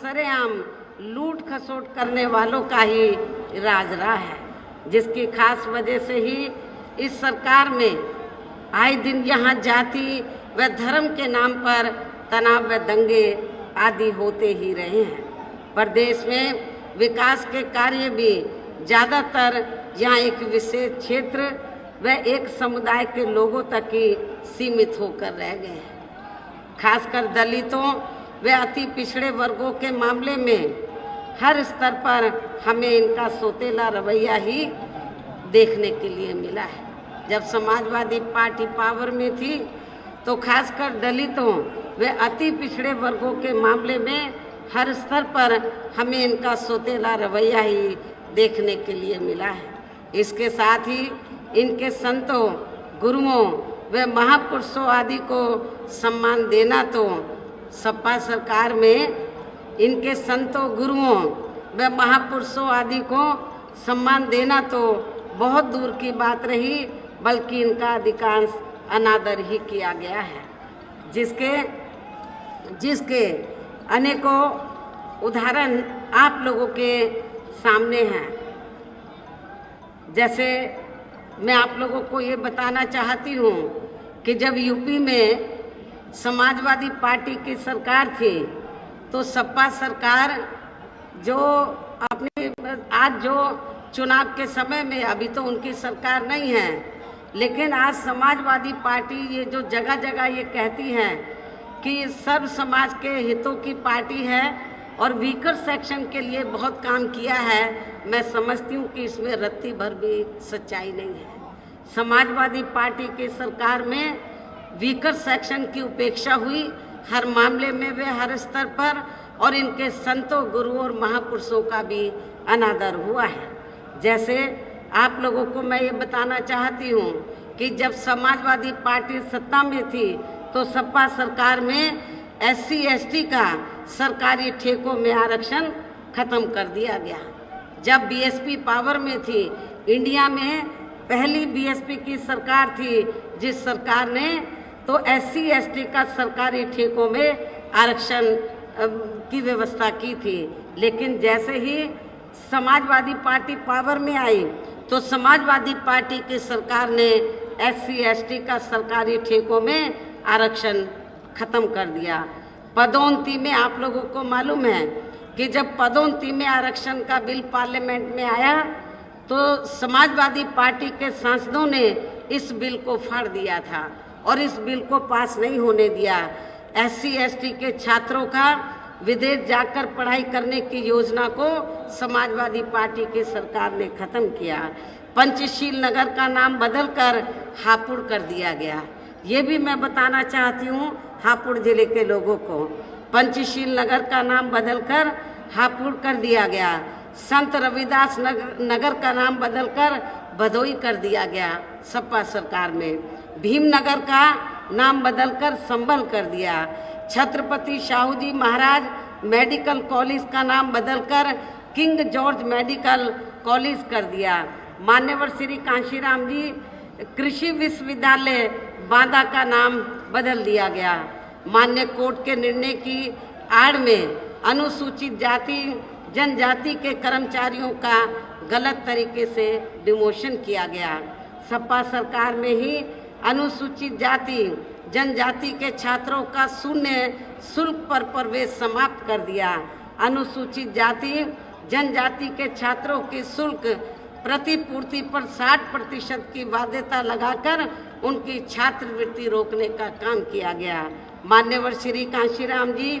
सरेआम लूट खसोट करने वालों का ही राज रहा है, जिसकी खास वजह से ही इस सरकार में आए दिन यहाँ जाति व धर्म के नाम पर तनाव व दंगे आदि होते ही रहे हैं। प्रदेश में विकास के कार्य भी ज़्यादातर यहाँ एक विशेष क्षेत्र व एक समुदाय के लोगों तक ही सीमित होकर रह गए हैं। खासकर दलितों व अति पिछड़े वर्गों के मामले में हर स्तर पर हमें इनका सोतेला रवैया ही देखने के लिए मिला है। जब समाजवादी पार्टी पावर में थी तो खासकर दलितों व अति पिछड़े वर्गों के मामले में हर स्तर पर हमें इनका सोतेला रवैया ही देखने के लिए मिला है। इसके साथ ही इनके संतों, गुरुओं व महापुरुषों आदि को सम्मान देना तो सपा सरकार में इनके संतों, गुरुओं व महापुरुषों आदि को सम्मान देना तो बहुत दूर की बात रही, बल्कि इनका अधिकांश अनादर ही किया गया है, जिसके अनेकों उदाहरण आप लोगों के सामने हैं। जैसे मैं आप लोगों को ये बताना चाहती हूँ कि जब यूपी में समाजवादी पार्टी की सरकार थी तो सपा सरकार जो अपने आज जो चुनाव के समय में, अभी तो उनकी सरकार नहीं है, लेकिन आज समाजवादी पार्टी ये जो जगह जगह ये कहती है कि सर्व समाज के हितों की पार्टी है और वीकर सेक्शन के लिए बहुत काम किया है, मैं समझती हूँ कि इसमें रत्ती भर भी सच्चाई नहीं है। समाजवादी पार्टी की सरकार में वीकर सेक्शन की उपेक्षा हुई हर मामले में, वे हर स्तर पर, और इनके संतों, गुरुओं और महापुरुषों का भी अनादर हुआ है। जैसे आप लोगों को मैं ये बताना चाहती हूँ कि जब समाजवादी पार्टी सत्ता में थी तो सपा सरकार में SC ST का सरकारी ठेकों में आरक्षण खत्म कर दिया गया। जब BSP पावर में थी, इंडिया में पहली BSP की सरकार थी जिस सरकार ने तो SC ST का सरकारी ठेकों में आरक्षण की व्यवस्था की थी। लेकिन जैसे ही समाजवादी पार्टी पावर में आई तो समाजवादी पार्टी की सरकार ने SC ST का सरकारी ठेकों में आरक्षण खत्म कर दिया। पदोन्नति में आप लोगों को मालूम है कि जब पदोन्नति में आरक्षण का बिल पार्लियामेंट में आया तो समाजवादी पार्टी के सांसदों ने इस बिल को फाड़ दिया था और इस बिल को पास नहीं होने दिया। SC ST के छात्रों का विदेश जाकर पढ़ाई करने की योजना को समाजवादी पार्टी की सरकार ने खत्म किया। पंचशील नगर का नाम बदलकर हापुड़ कर दिया गया। ये भी मैं बताना चाहती हूँ हापुड़ जिले के लोगों को, पंचशील नगर का नाम बदलकर हापुड़ कर दिया गया। संत रविदास नगर का नाम बदलकर भदोई कर दिया गया सपा सरकार में। भीमनगर का नाम बदलकर संभल कर दिया। छत्रपति शाहू जी महाराज मेडिकल कॉलेज का नाम बदलकर किंग जॉर्ज मेडिकल कॉलेज कर दिया। मान्यवर श्री कांशीराम जी कृषि विश्वविद्यालय बांदा का नाम बदल दिया गया। मान्य कोर्ट के निर्णय की आड़ में अनुसूचित जाति जनजाति के कर्मचारियों का गलत तरीके से डिमोशन किया गया। सपा सरकार में ही अनुसूचित जाति जनजाति के छात्रों का शून्य शुल्क पर प्रवेश समाप्त कर दिया। अनुसूचित जाति जनजाति के छात्रों की शुल्क प्रतिपूर्ति पर 60% की बाध्यता लगाकर उनकी छात्रवृत्ति रोकने का काम किया गया। मान्यवर श्री कांशीराम जी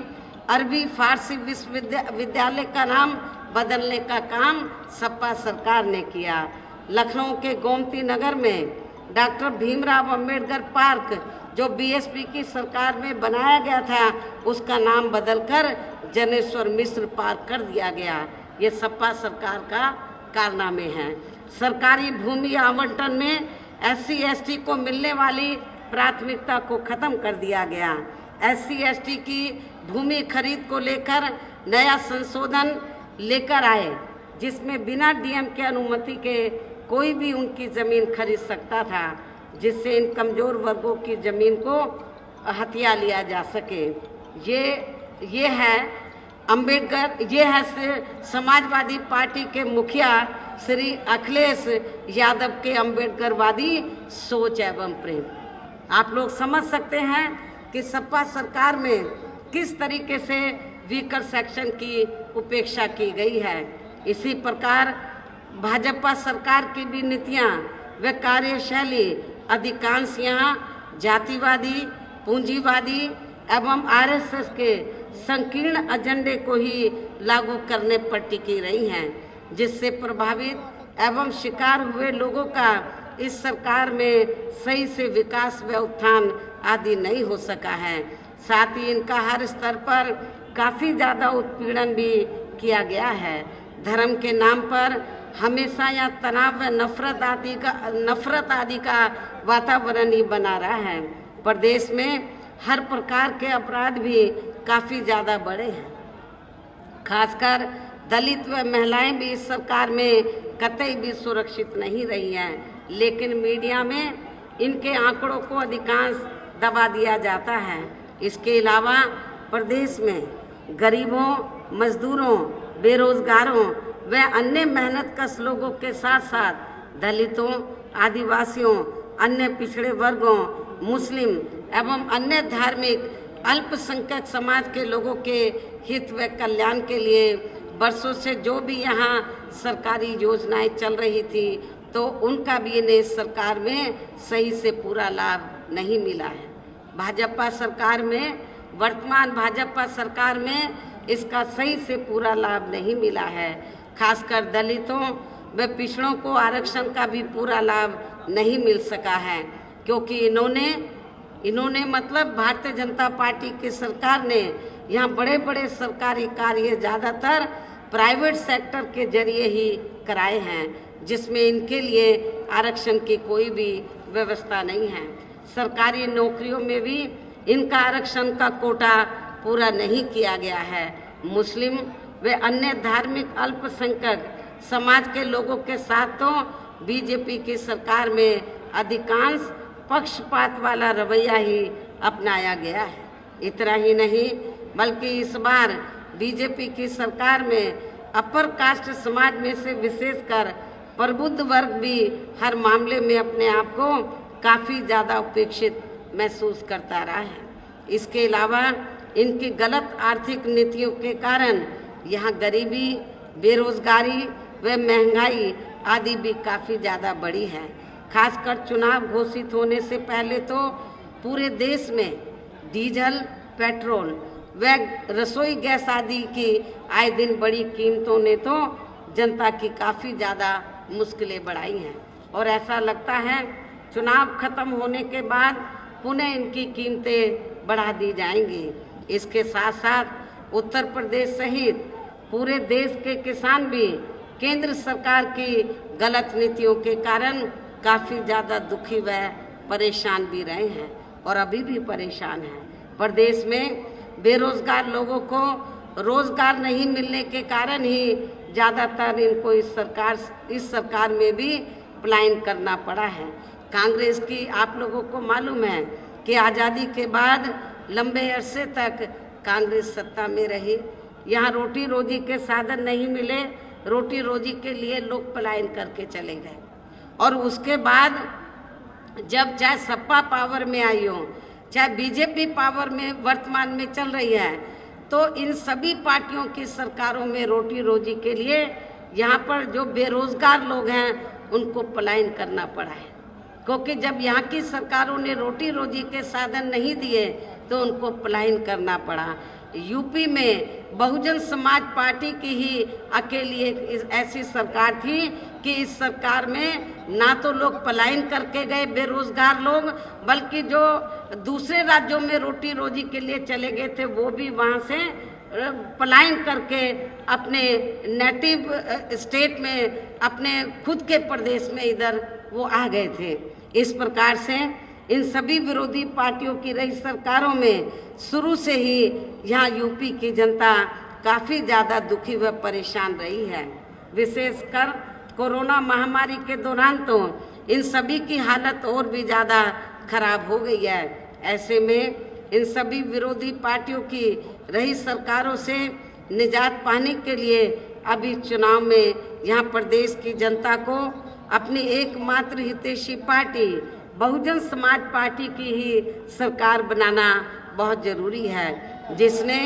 अरबी फारसी विश्वविद्यालय का नाम बदलने का काम सपा सरकार ने किया। लखनऊ के गोमती नगर में डॉक्टर भीमराव अंबेडकर पार्क जो BSP की सरकार में बनाया गया था उसका नाम बदलकर जनेश्वर मिश्र पार्क कर दिया गया। ये सपा सरकार का कारनामे हैं। सरकारी भूमि आवंटन में SC ST को मिलने वाली प्राथमिकता को खत्म कर दिया गया। SC ST की भूमि खरीद को लेकर नया संशोधन लेकर आए जिसमें बिना DM के अनुमति के कोई भी उनकी ज़मीन खरीद सकता था, जिससे इन कमज़ोर वर्गों की ज़मीन को हथिया लिया जा सके। ये है अंबेडकर, ये है समाजवादी पार्टी के मुखिया श्री अखिलेश यादव के अंबेडकरवादी सोच एवं प्रेम। आप लोग समझ सकते हैं कि सपा सरकार में किस तरीके से वीकर सेक्शन की उपेक्षा की गई है। इसी प्रकार भाजपा सरकार की भी नीतियां व कार्यशैली अधिकांश यहाँ जातिवादी, पूंजीवादी एवं आरएसएस के संकीर्ण एजेंडे को ही लागू करने पर टिकी रही हैं, जिससे प्रभावित एवं शिकार हुए लोगों का इस सरकार में सही से विकास व उत्थान आदि नहीं हो सका है। साथ ही इनका हर स्तर पर काफ़ी ज़्यादा उत्पीड़न भी किया गया है। धर्म के नाम पर हमेशा यह तनाव व नफरत आदि का वातावरण ही बना रहा है। प्रदेश में हर प्रकार के अपराध भी काफ़ी ज़्यादा बढ़े हैं। खासकर दलित व महिलाएं भी इस सरकार में कतई भी सुरक्षित नहीं रही हैं, लेकिन मीडिया में इनके आंकड़ों को अधिकांश दबा दिया जाता है। इसके अलावा प्रदेश में गरीबों, मजदूरों, बेरोजगारों व अन्य मेहनतकश लोगों के साथ साथ दलितों, आदिवासियों, अन्य पिछड़े वर्गों, मुस्लिम एवं अन्य धार्मिक अल्पसंख्यक समाज के लोगों के हित व कल्याण के लिए वर्षों से जो भी यहाँ सरकारी योजनाएं चल रही थी, तो उनका भी इन्हें सरकार में सही से पूरा लाभ नहीं मिला है। भाजपा सरकार में, वर्तमान भाजपा सरकार में इसका सही से पूरा लाभ नहीं मिला है। खासकर दलितों व पिछड़ों को आरक्षण का भी पूरा लाभ नहीं मिल सका है, क्योंकि इन्होंने मतलब भारतीय जनता पार्टी की सरकार ने यहाँ बड़े बड़े सरकारी कार्य ज़्यादातर प्राइवेट सेक्टर के जरिए ही कराए हैं, जिसमें इनके लिए आरक्षण की कोई भी व्यवस्था नहीं है। सरकारी नौकरियों में भी इनका आरक्षण का कोटा पूरा नहीं किया गया है। मुस्लिम व अन्य धार्मिक अल्पसंख्यक समाज के लोगों के साथ तो बीजेपी की सरकार में अधिकांश पक्षपात वाला रवैया ही अपनाया गया है। इतना ही नहीं बल्कि इस बार बीजेपी की सरकार में अपर कास्ट समाज में से विशेषकर प्रबुद्ध वर्ग भी हर मामले में अपने आप को काफ़ी ज़्यादा उपेक्षित महसूस करता रहा है। इसके अलावा इनकी गलत आर्थिक नीतियों के कारण यहाँ गरीबी, बेरोजगारी व महंगाई आदि भी काफ़ी ज़्यादा बढ़ी है। खासकर चुनाव घोषित होने से पहले तो पूरे देश में डीजल, पेट्रोल व रसोई गैस आदि की आए दिन बड़ी कीमतों ने तो जनता की काफ़ी ज़्यादा मुश्किलें बढ़ाई हैं, और ऐसा लगता है चुनाव खत्म होने के बाद पुनः इनकी कीमतें बढ़ा दी जाएंगी। इसके साथ साथ उत्तर प्रदेश सहित पूरे देश के किसान भी केंद्र सरकार की गलत नीतियों के कारण काफ़ी ज़्यादा दुखी व परेशान भी रहे हैं और अभी भी परेशान हैं। प्रदेश में बेरोजगार लोगों को रोजगार नहीं मिलने के कारण ही ज़्यादातर इनको इस सरकार में भी पलायन करना पड़ा है। कांग्रेस की आप लोगों को मालूम है कि आज़ादी के बाद लंबे अरसे तक कांग्रेस सत्ता में रही। यहाँ रोटी रोजी के साधन नहीं मिले, रोटी रोजी के लिए लोग पलायन करके चले गए। और उसके बाद जब चाहे सपा पावर में आई हो, चाहे बीजेपी पावर में वर्तमान में चल रही है, तो इन सभी पार्टियों की सरकारों में रोटी रोजी के लिए यहाँ पर जो बेरोजगार लोग हैं उनको पलायन करना पड़ा है, क्योंकि जब यहाँ की सरकारों ने रोटी रोजी के साधन नहीं दिए तो उनको पलायन करना पड़ा। यूपी में बहुजन समाज पार्टी की ही अकेली एक ऐसी सरकार थी कि इस सरकार में ना तो लोग पलायन करके गए बेरोजगार लोग, बल्कि जो दूसरे राज्यों में रोटी रोजी के लिए चले गए थे वो भी वहाँ से पलायन करके अपने नेटिव स्टेट में, अपने खुद के प्रदेश में इधर वो आ गए थे। इस प्रकार से इन सभी विरोधी पार्टियों की रही सरकारों में शुरू से ही यहाँ यूपी की जनता काफ़ी ज़्यादा दुखी व परेशान रही है। विशेषकर कोरोना महामारी के दौरान तो इन सभी की हालत और भी ज़्यादा खराब हो गई है। ऐसे में इन सभी विरोधी पार्टियों की रही सरकारों से निजात पाने के लिए अभी चुनाव में यहाँ प्रदेश की जनता को अपनी एकमात्र हितैषी पार्टी बहुजन समाज पार्टी की ही सरकार बनाना बहुत जरूरी है, जिसने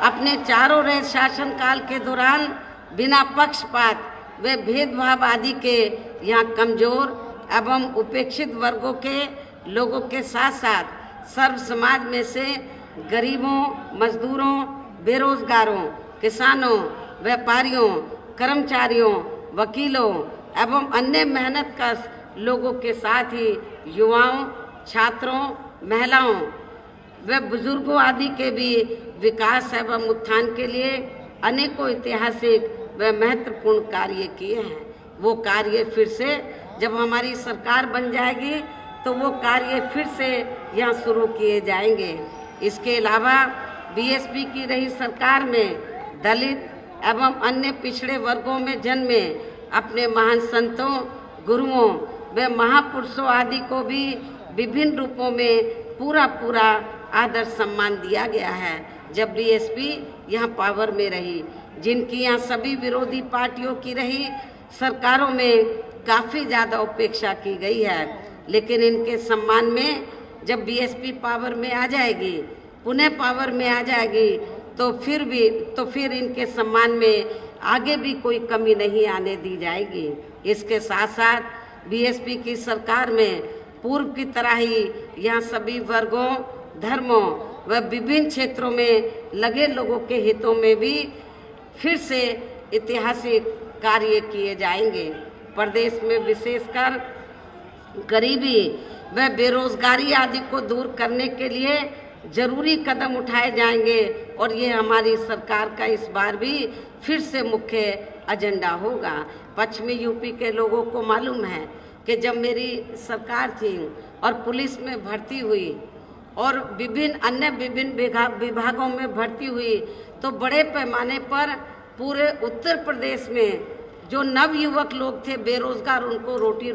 अपने चारों रह शासनकाल के दौरान बिना पक्षपात व भेदभाव आदि के यहाँ कमजोर एवं उपेक्षित वर्गों के लोगों के साथ साथ सर्व समाज में से गरीबों, मजदूरों, बेरोजगारों, किसानों, व्यापारियों, कर्मचारियों, वकीलों एवं अन्य मेहनतकश लोगों के साथ ही युवाओं, छात्रों, महिलाओं व बुजुर्गों आदि के भी विकास एवं उत्थान के लिए अनेकों ऐतिहासिक व महत्वपूर्ण कार्य किए हैं। वो कार्य फिर से जब हमारी सरकार बन जाएगी तो वो कार्य फिर से यहाँ शुरू किए जाएंगे। इसके अलावा बीएसपी की रही सरकार में दलित एवं अन्य पिछड़े वर्गों में जन्मे अपने महान संतों, गुरुओं व महापुरुषों आदि को भी विभिन्न रूपों में पूरा आदर सम्मान दिया गया है। जब बीएसपी यहाँ पावर में रही, जिनकी यहाँ सभी विरोधी पार्टियों की रही सरकारों में काफ़ी ज़्यादा उपेक्षा की गई है, लेकिन इनके सम्मान में जब बीएसपी पावर में आ जाएगी, पुनः पावर में आ जाएगी, तो फिर इनके सम्मान में आगे भी कोई कमी नहीं आने दी जाएगी। इसके साथ साथ बीएसपी की सरकार में पूर्व की तरह ही यहाँ सभी वर्गों, धर्मों व विभिन्न क्षेत्रों में लगे लोगों के हितों में भी फिर से ऐतिहासिक कार्य किए जाएंगे। प्रदेश में विशेषकर गरीबी व बेरोजगारी आदि को दूर करने के लिए जरूरी कदम उठाए जाएंगे और ये हमारी सरकार का इस बार भी फिर से मुख्य एजेंडा होगा। पश्चिमी यूपी के लोगों को मालूम है कि जब मेरी सरकार थी और पुलिस में भर्ती हुई और विभिन्न विभागों में भर्ती हुई तो बड़े पैमाने पर पूरे उत्तर प्रदेश में जो नवयुवक लोग थे बेरोजगार, उनको रोटी